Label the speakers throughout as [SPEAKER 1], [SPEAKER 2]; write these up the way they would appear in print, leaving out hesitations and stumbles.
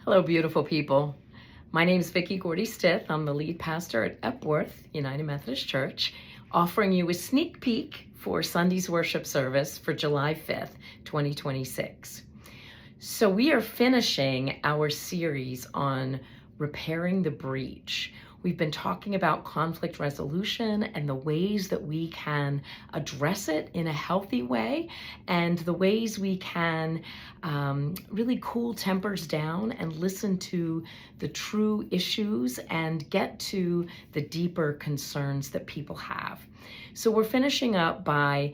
[SPEAKER 1] Hello, beautiful people. My name is Vicki Gordy-Stith. I'm the lead pastor at Epworth United Methodist Church, offering you a sneak peek for Sunday's worship service for July 5th, 2026. So we are finishing our series on repairing the breach. We've been talking about conflict resolution and the ways that we can address it in a healthy way, and the ways we can really cool tempers down and listen to the true issues and get to the deeper concerns that people have. So we're finishing up by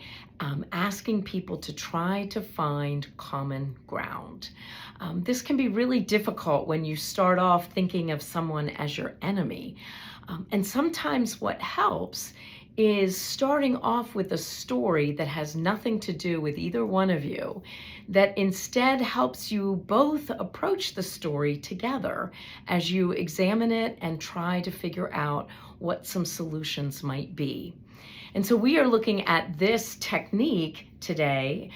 [SPEAKER 1] asking people to try to find common ground. This can be really difficult when you start off thinking of someone as your enemy. And sometimes what helps is starting off with a story that has nothing to do with either one of you, that instead helps you both approach the story together as you examine it and try to figure out what some solutions might be. And so we are looking at this technique today,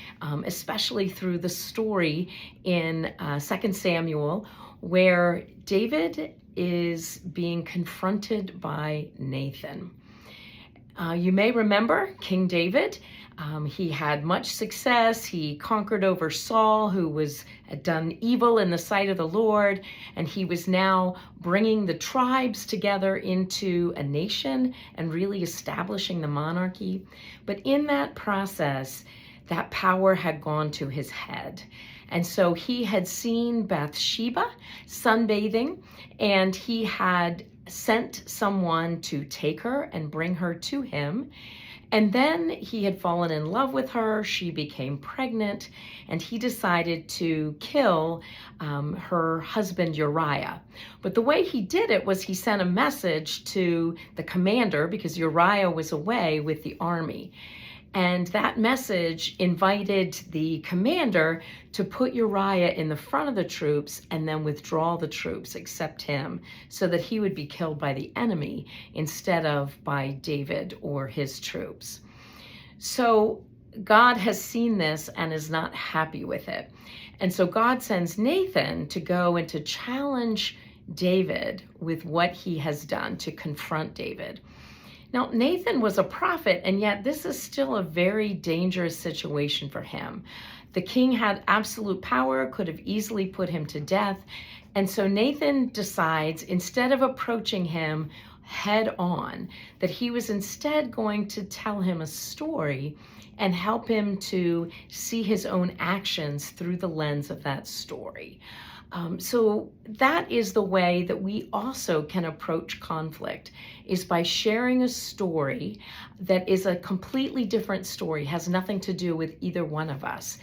[SPEAKER 1] especially through the story in 2 Samuel, where David is being confronted by Nathan. You may remember King David. He had much success. He conquered over Saul, who had done evil in the sight of the Lord, and he was now bringing the tribes together into a nation and really establishing the monarchy. But in that process, that power had gone to his head. And so he had seen Bathsheba sunbathing, and he had sent someone to take her and bring her to him. And then he had fallen in love with her. She became pregnant, and he decided to kill her husband Uriah. But the way he did it was he sent a message to the commander, because Uriah was away with the army. And that message invited the commander to put Uriah in the front of the troops and then withdraw the troops, except him, so that he would be killed by the enemy instead of by David or his troops. So God has seen this and is not happy with it. And so God sends Nathan to go and to challenge David with what he has done, to confront David. Now, Nathan was a prophet, and yet this is still a very dangerous situation for him. The king had absolute power, could have easily put him to death. And so Nathan decides, instead of approaching him head on, that he was instead going to tell him a story and help him to see his own actions through the lens of that story. So that is the way that we also can approach conflict, is by sharing a story that is a completely different story, has nothing to do with either one of us.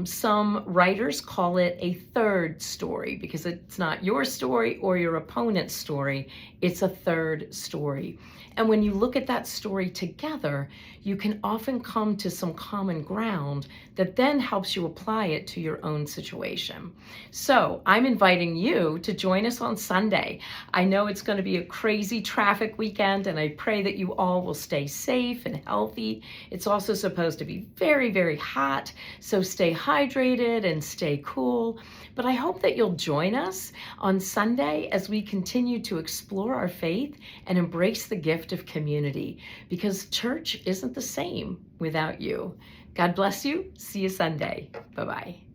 [SPEAKER 1] Some writers call it a third story, because it's not your story or your opponent's story, it's a third story. And when you look at that story together, you can often come to some common ground that then helps you apply it to your own situation. So I'm inviting you to join us on Sunday. I know it's going to be a crazy traffic weekend, and I pray that you all will stay safe and healthy. It's also supposed to be very, very hot, so stay hydrated and stay cool. But I hope that you'll join us on Sunday as we continue to explore our faith and embrace the gift of community, because church isn't the same without you. God bless you. See you Sunday. Bye-bye.